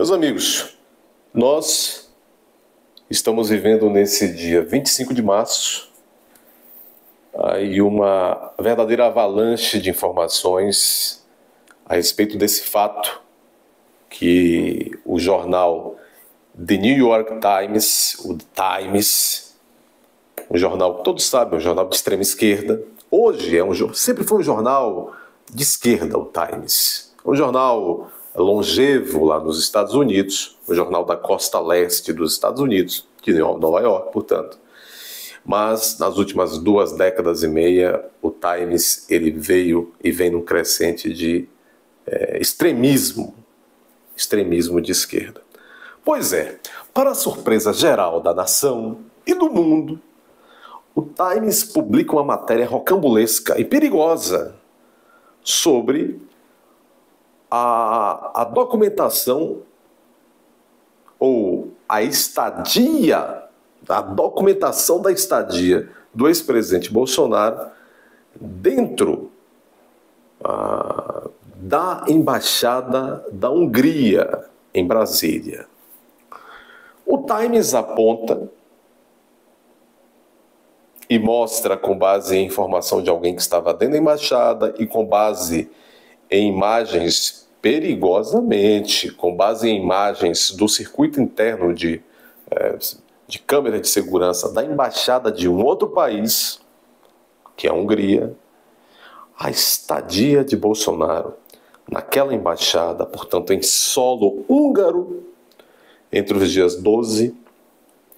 Meus amigos, nós estamos vivendo nesse dia 25 de março aí uma verdadeira avalanche de informações a respeito desse fato que o jornal The New York Times, o Times, um jornal que todos sabem, um jornal de extrema esquerda, hoje sempre foi um jornal de esquerda, o Times, um jornal longevo lá nos Estados Unidos, o jornal da costa leste dos Estados Unidos, de Nova York, portanto. Mas nas últimas 2 décadas e meia, o Times ele veio e vem num crescente de extremismo de esquerda. Pois é, para a surpresa geral da nação e do mundo, o Times publica uma matéria rocambolesca e perigosa sobre a documentação ou a documentação da estadia do ex-presidente Bolsonaro dentro da Embaixada da Hungria em Brasília. O Times aponta e mostra, com base em informação de alguém que estava dentro da embaixada e com base em imagens perigosamente, com base em imagens do circuito interno de câmera de segurança da embaixada de um outro país, que é a Hungria, a estadia de Bolsonaro naquela embaixada, portanto em solo húngaro, entre os dias 12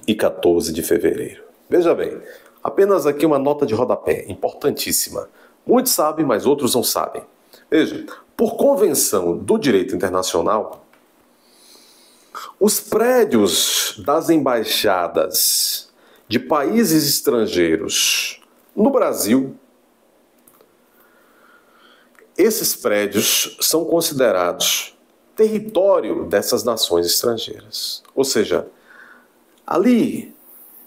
e 14 de fevereiro. Veja bem, apenas aqui uma nota de rodapé, importantíssima. Muitos sabem, mas outros não sabem. Veja, por convenção do direito internacional, os prédios das embaixadas de países estrangeiros no Brasil, esses prédios são considerados território dessas nações estrangeiras. Ou seja, ali,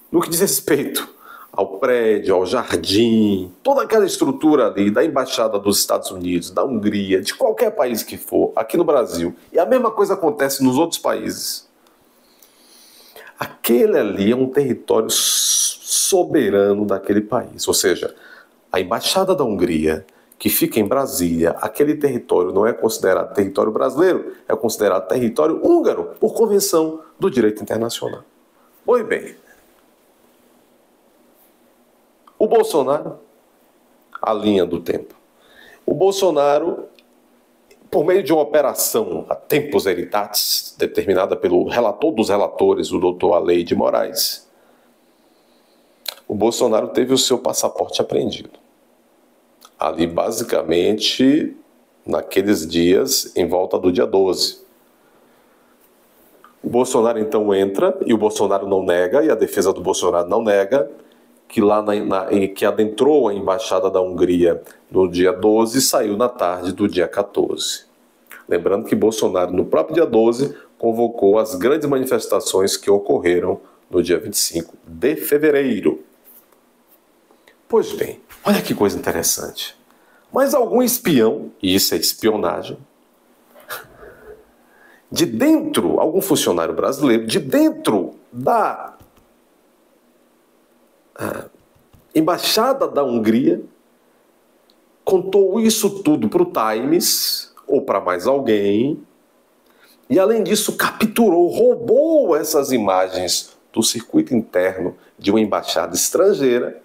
no que diz respeito ao prédio, ao jardim, toda aquela estrutura ali da Embaixada dos Estados Unidos, da Hungria, de qualquer país que for, aqui no Brasil, e a mesma coisa acontece nos outros países. Aquele ali é um território soberano daquele país. Ou seja, a Embaixada da Hungria, que fica em Brasília, aquele território não é considerado território brasileiro, é considerado território húngaro, por convenção do direito internacional. Pois bem, o Bolsonaro, a linha do tempo. O Bolsonaro, por meio de uma operação a tempus veritatis, determinada pelo relator dos relatores, o doutor Aleide Moraes, o Bolsonaro teve o seu passaporte apreendido. Ali, basicamente, naqueles dias, em volta do dia 12. O Bolsonaro, então, entra, e o Bolsonaro não nega, e a defesa do Bolsonaro não nega, que adentrou a Embaixada da Hungria no dia 12 e saiu na tarde do dia 14. Lembrando que Bolsonaro, no próprio dia 12, convocou as grandes manifestações que ocorreram no dia 25 de fevereiro. Pois bem, olha que coisa interessante. Mas algum espião, e isso é espionagem, de dentro, algum funcionário brasileiro, de dentro da Embaixada da Hungria, contou isso tudo para o Times, ou para mais alguém, e além disso capturou, roubou essas imagens do circuito interno de uma embaixada estrangeira,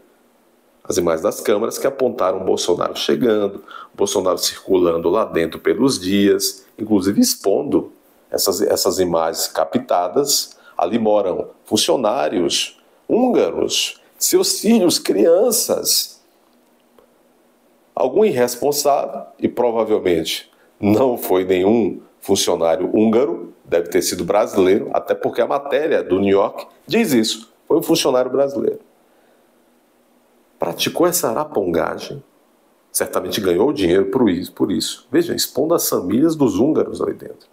as imagens das câmeras que apontaram Bolsonaro chegando, Bolsonaro circulando lá dentro pelos dias, inclusive expondo essas imagens captadas. Ali moram funcionários húngaros, seus filhos, crianças. Algum irresponsável, e provavelmente não foi nenhum funcionário húngaro, deve ter sido brasileiro, até porque a matéria do New York diz isso, foi um funcionário brasileiro. Praticou essa arapongagem, certamente ganhou dinheiro por isso. Veja, expondo as famílias dos húngaros ali dentro,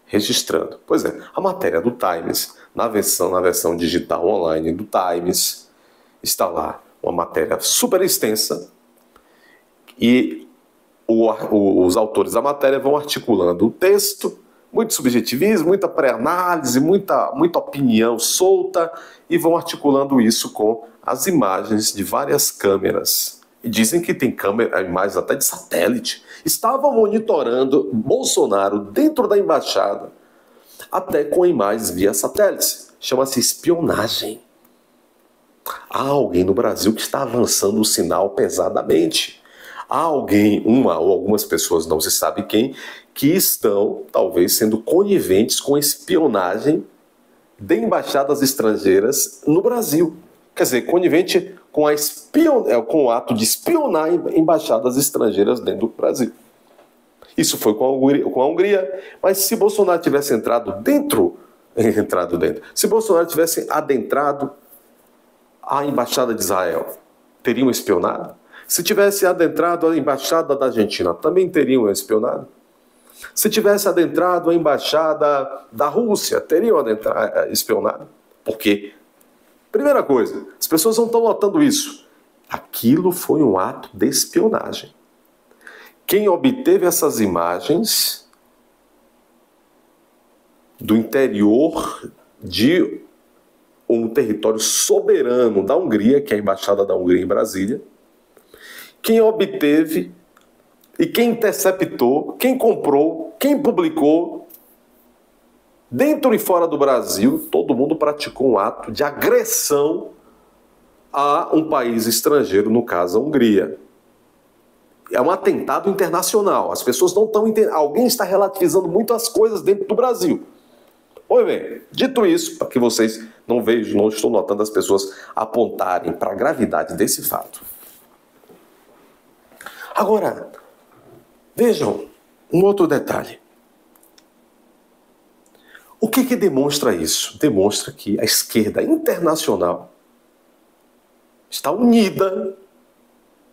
registrando. Pois é, a matéria do Times, na versão digital online do Times, está lá uma matéria super extensa e os autores da matéria vão articulando o texto muito subjetivismo, muita pré-análise, muita opinião solta, e vão articulando isso com as imagens de várias câmeras. E dizem que tem imagens até de satélite. Estavam monitorando Bolsonaro dentro da embaixada, até com imagens via satélite. Chama-se espionagem. Há alguém no Brasil que está avançando o sinal pesadamente. Há alguém, uma ou algumas pessoas, não se sabe quem, que estão, talvez, sendo coniventes com espionagem de embaixadas estrangeiras no Brasil. Quer dizer, conivente com, com o ato de espionar embaixadas estrangeiras dentro do Brasil. Isso foi com a Hungria, mas se Bolsonaro tivesse se Bolsonaro tivesse adentrado a embaixada de Israel, teriam espionado? Se tivesse adentrado a embaixada da Argentina, também teriam espionado? Se tivesse adentrado a embaixada da Rússia, teriam espionado? Por quê? Primeira coisa, as pessoas não estão notando isso. Aquilo foi um ato de espionagem. Quem obteve essas imagens do interior de um território soberano da Hungria, que é a Embaixada da Hungria em Brasília, quem obteve e quem interceptou, quem comprou, quem publicou, dentro e fora do Brasil, todo mundo praticou um ato de agressão a um país estrangeiro, no caso a Hungria. É um atentado internacional. As pessoas não estão entendendo. Alguém está relativizando muito as coisas dentro do Brasil. Pois bem, dito isso, para que vocês não vejam, não estou notando as pessoas apontarem para a gravidade desse fato. Agora, vejam um outro detalhe. O que demonstra isso? Demonstra que a esquerda internacional está unida,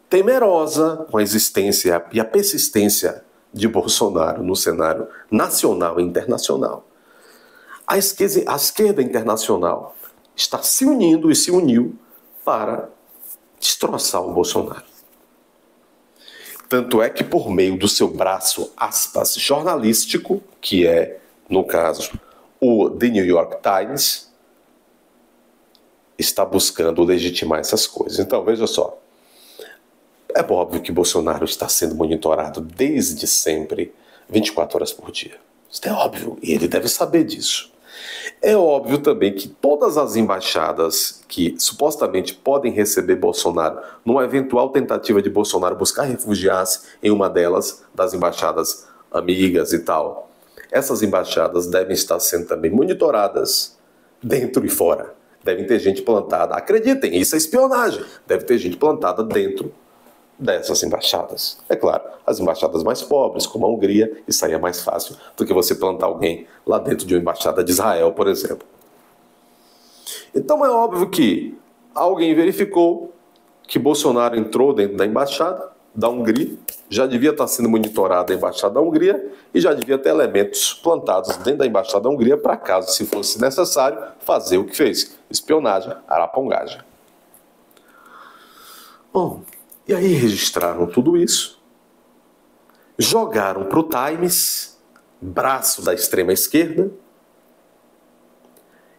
temerosa com a existência e a persistência de Bolsonaro no cenário nacional e internacional. A esquerda internacional está se unindo e se uniu para destroçar o Bolsonaro. Tanto é que, por meio do seu braço, aspas, jornalístico, que é, no caso, o The New York Times, está buscando legitimar essas coisas. Então, veja só. É óbvio que Bolsonaro está sendo monitorado desde sempre, 24 horas por dia. Isso é óbvio, e ele deve saber disso. É óbvio também que todas as embaixadas que supostamente podem receber Bolsonaro, numa eventual tentativa de Bolsonaro buscar refugiar-se em uma delas, das embaixadas amigas e tal, essas embaixadas devem estar sendo também monitoradas dentro e fora. Devem ter gente plantada. Acreditem, isso é espionagem. Deve ter gente plantada dentro dessas embaixadas. É claro, as embaixadas mais pobres, como a Hungria, isso aí é mais fácil do que você plantar alguém lá dentro de uma embaixada de Israel, por exemplo. Então é óbvio que alguém verificou que Bolsonaro entrou dentro da embaixada da Hungria, já devia estar sendo monitorada a embaixada da Hungria e já devia ter elementos plantados dentro da embaixada da Hungria para caso, se fosse necessário, fazer o que fez: espionagem, arapongagem. Bom, e aí registraram tudo isso, jogaram para o Times, braço da extrema esquerda,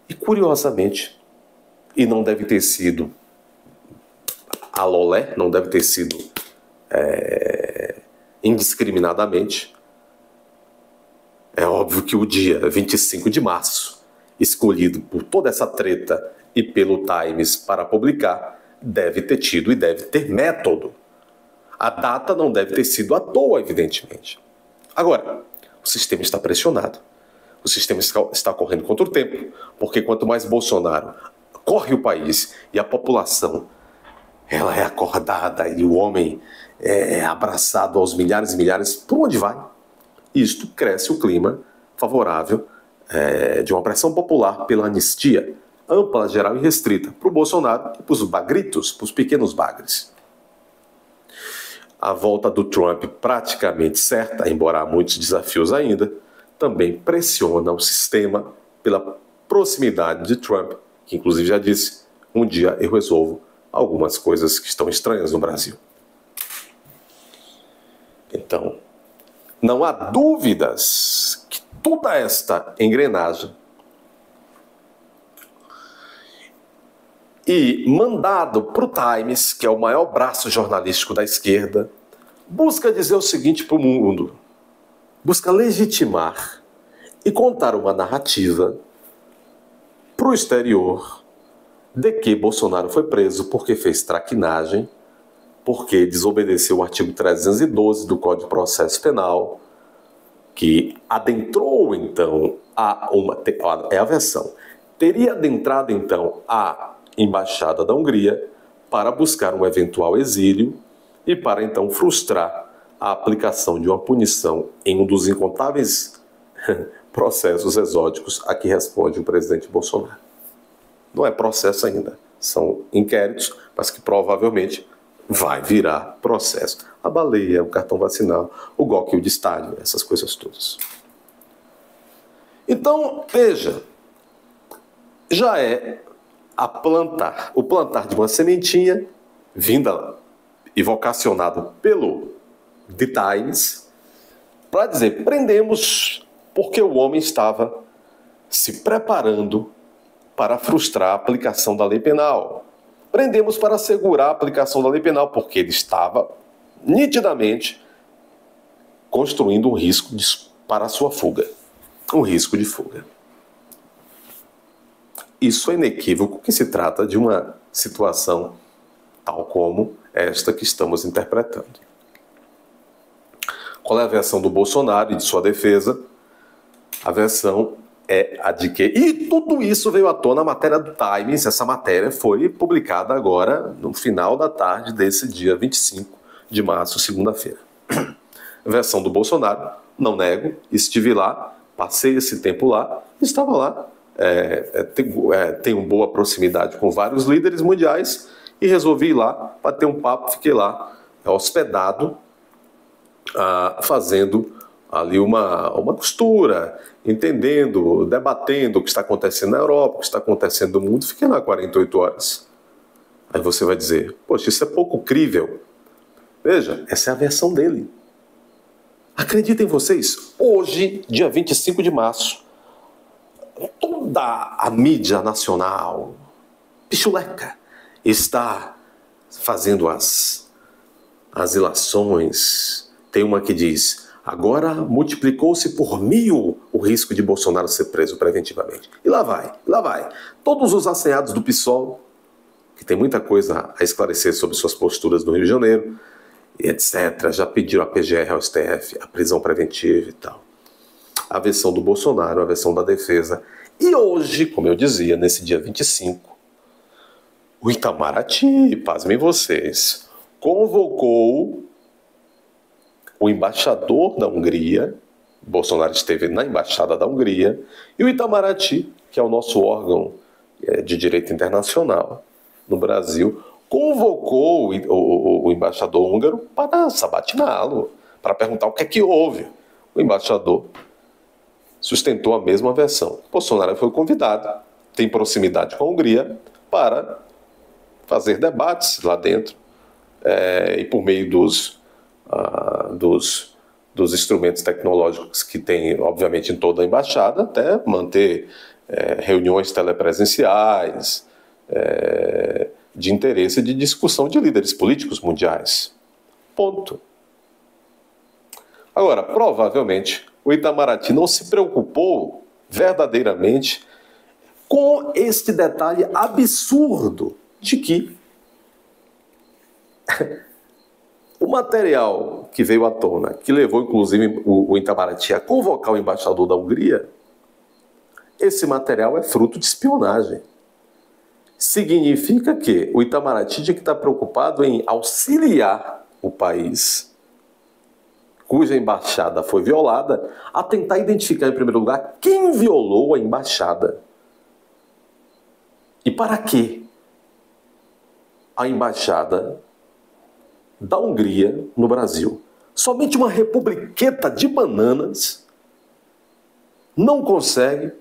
e curiosamente, e não deve ter sido a lolé, não deve ter sido indiscriminadamente, é óbvio que o dia 25 de março, escolhido por toda essa treta e pelo Times para publicar, deve ter tido e deve ter método. A data não deve ter sido à toa, evidentemente. Agora, o sistema está pressionado. O sistema está correndo contra o tempo, porque quanto mais Bolsonaro corre o país e a população ela é acordada e o homem é abraçado aos milhares e milhares, por onde vai? Isto cresce o clima favorável de uma pressão popular pela anistia ampla, geral e restrita para o Bolsonaro e para os bagritos, para os pequenos bagres. A volta do Trump praticamente certa, embora há muitos desafios ainda, também pressiona o sistema pela proximidade de Trump, que inclusive já disse: um dia eu resolvo algumas coisas que estão estranhas no Brasil. Então, não há dúvidas que toda esta engrenagem e mandado para o Times, que é o maior braço jornalístico da esquerda, busca dizer o seguinte para o mundo, busca legitimar e contar uma narrativa para o exterior de que Bolsonaro foi preso porque fez traquinagem, porque desobedeceu o artigo 312 do Código de Processo Penal, que adentrou, então, é a versão, teria adentrado, então, a Embaixada da Hungria para buscar um eventual exílio e para, então, frustrar a aplicação de uma punição em um dos incontáveis processos exóticos a que responde o presidente Bolsonaro. Não é processo ainda, são inquéritos, mas que provavelmente vai virar processo. A baleia, o cartão vacinal, o golpe de estádio, essas coisas todas. Então, veja, já é o plantar de uma sementinha vinda e vocacionado pelo The Times para dizer, prendemos porque o homem estava se preparando para frustrar a aplicação da lei penal. Prendemos para assegurar a aplicação da lei penal, porque ele estava nitidamente construindo um risco para a sua fuga. Um risco de fuga. Isso é inequívoco que se trata de uma situação tal como esta que estamos interpretando. Qual é a versão do Bolsonaro e de sua defesa? A versão é a de que... E tudo isso veio à tona na matéria do Times. Essa matéria foi publicada agora no final da tarde desse dia 25 de março, segunda-feira. A versão do Bolsonaro, não nego, estive lá, passei esse tempo lá, estava lá, tenho boa proximidade com vários líderes mundiais e resolvi ir lá para ter um papo, fiquei lá hospedado, fazendo ali uma costura, entendendo, debatendo o que está acontecendo na Europa, o que está acontecendo no mundo. Fiquei lá 48 horas. Aí você vai dizer, poxa, isso é pouco crível. Veja, essa é a versão dele. Acreditem vocês, hoje, dia 25 de março, toda a mídia nacional, pichuleca, está fazendo as ilações. Tem uma que diz, agora multiplicou-se por 1000 o risco de Bolsonaro ser preso preventivamente. E lá vai. Todos os assenhados do PSOL, que tem muita coisa a esclarecer sobre suas posturas no Rio de Janeiro, e etc., já pediram a PGR ao STF, a prisão preventiva e tal. A versão do Bolsonaro, a versão da defesa. E hoje, como eu dizia, nesse dia 25, o Itamaraty, pasmem vocês, convocou o embaixador da Hungria. Bolsonaro esteve na embaixada da Hungria, e o Itamaraty, que é o nosso órgão de direito internacional no Brasil, convocou o embaixador húngaro para sabatiná-lo, para perguntar o que é que houve. O embaixador sustentou a mesma versão. Bolsonaro foi convidado, tem proximidade com a Hungria, para fazer debates lá dentro, e por meio dos instrumentos tecnológicos que tem, obviamente, em toda a embaixada, até manter reuniões telepresenciais, de interesse de discussão de líderes políticos mundiais. Ponto. Agora, provavelmente, o Itamaraty não se preocupou verdadeiramente com este detalhe absurdo de que o material que veio à tona, que levou inclusive o Itamaraty a convocar o embaixador da Hungria, esse material é fruto de espionagem. Significa que o Itamaraty tinha que estar preocupado em auxiliar o país cuja embaixada foi violada, a tentar identificar, em primeiro lugar, quem violou a embaixada. E para quê a embaixada da Hungria no Brasil? Somente uma republiqueta de bananas não consegue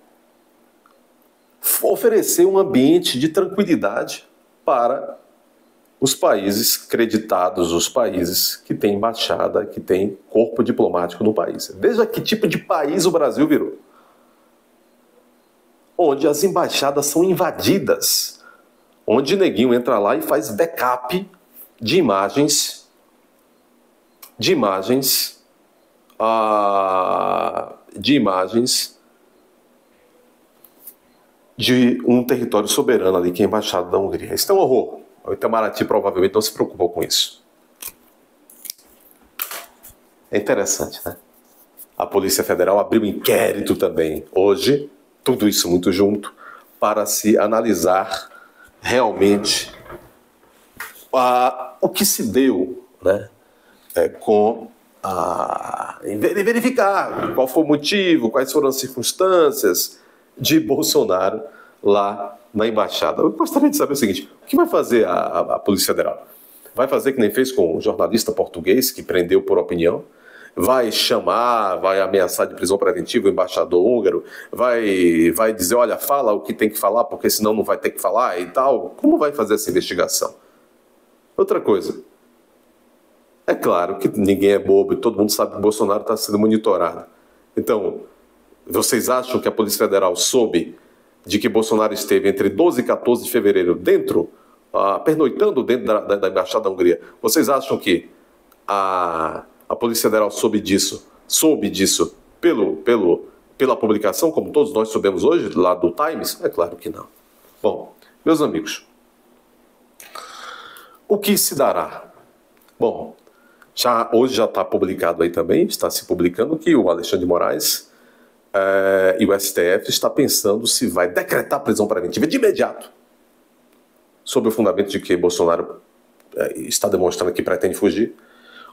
oferecer um ambiente de tranquilidade para os países creditados, os países que têm embaixada, que têm corpo diplomático no país. Veja que tipo de país o Brasil virou. Onde as embaixadas são invadidas, onde neguinho entra lá e faz backup de imagens, de um território soberano ali, que é a embaixada da Hungria. Isso é um horror. O Itamaraty provavelmente não se preocupou com isso. É interessante, né? A Polícia Federal abriu um inquérito também hoje, tudo isso muito junto, para se analisar realmente o que se deu, né? Verificar qual foi o motivo, quais foram as circunstâncias de Bolsonaro lá na embaixada. Eu gostaria de saber o seguinte: o que vai fazer a Polícia Federal? Vai fazer que nem fez com o jornalista português que prendeu por opinião? Vai chamar, vai ameaçar de prisão preventiva o embaixador húngaro? Vai dizer, olha, fala o que tem que falar, porque senão não vai ter que falar e tal? Como vai fazer essa investigação? Outra coisa, é claro que ninguém é bobo e todo mundo sabe que o Bolsonaro está sendo monitorado. Então, vocês acham que a Polícia Federal soube de que Bolsonaro esteve entre 12 e 14 de fevereiro pernoitando dentro da Embaixada da Hungria? Vocês acham que a Polícia Federal soube disso pela publicação, como todos nós soubemos hoje, lá do Times? É claro que não. Bom, meus amigos, o que se dará? Bom, hoje já está publicado aí também, está se publicando que o Alexandre de Moraes e o STF está pensando se vai decretar prisão preventiva de imediato, sob o fundamento de que Bolsonaro está demonstrando que pretende fugir,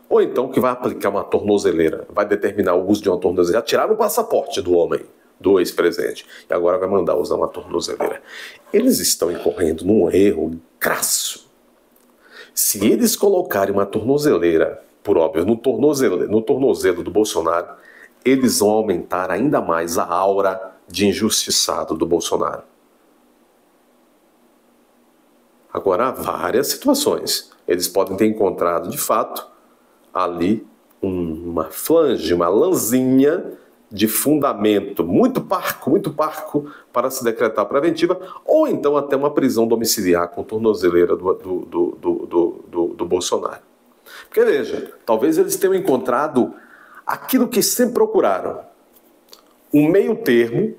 ou então que vai aplicar uma tornozeleira, vai determinar o uso de uma tornozeleira, tirar o passaporte do homem, do ex-presidente, e agora vai mandar usar uma tornozeleira. Eles estão incorrendo num erro crasso. Se eles colocarem uma tornozeleira, por óbvio, no tornozelo do Bolsonaro, eles vão aumentar ainda mais a aura de injustiçado do Bolsonaro. Agora, há várias situações. Eles podem ter encontrado, de fato, ali uma flange, uma lãzinha de fundamento muito parco, para se decretar preventiva, ou então até uma prisão domiciliar com tornozeleira do Bolsonaro. Porque veja, talvez eles tenham encontrado aquilo que sempre procuraram, um meio termo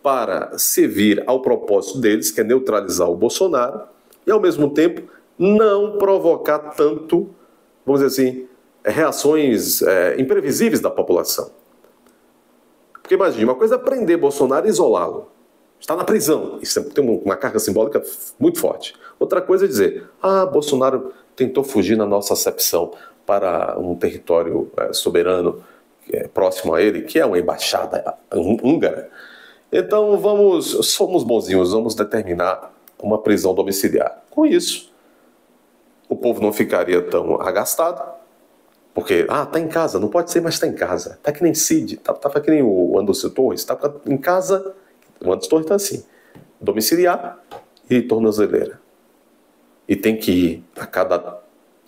para servir ao propósito deles, que é neutralizar o Bolsonaro, e ao mesmo tempo não provocar tanto, vamos dizer assim, reações imprevisíveis da população. Porque imagine, uma coisa é prender Bolsonaro e isolá-lo. Está na prisão. Isso tem uma carga simbólica muito forte. Outra coisa é dizer, Bolsonaro tentou fugir na nossa acepção para um território soberano próximo a ele, que é uma embaixada húngara. Então somos bonzinhos, vamos determinar uma prisão domiciliar. Com isso, o povo não ficaria tão agastado, porque, tá em casa, não pode ser, mas está em casa. Tá que nem Cid, tá que nem o Anderson Torres, tá em casa, o Anderson Torres tá assim, domiciliar e tornozeleira. E tem que ir a cada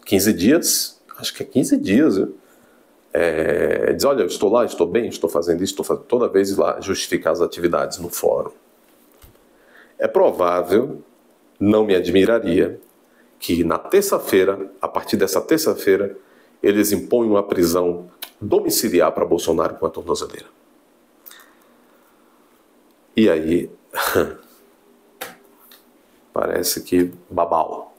15 dias, acho que é 15 dias, viu? Diz, olha, eu estou lá, estou bem, estou fazendo isso, toda vez ir lá justificar as atividades no fórum. É provável, não me admiraria, que na terça-feira, a partir dessa terça-feira, eles impõem uma prisão domiciliar para Bolsonaro com a tornozeleira. E aí, parece que babau.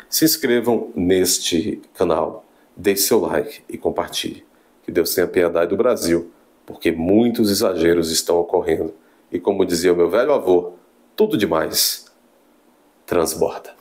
Se inscrevam neste canal, deixe seu like e compartilhe. Que Deus tenha piedade do Brasil, porque muitos exageros estão ocorrendo. E como dizia o meu velho avô, tudo demais transborda.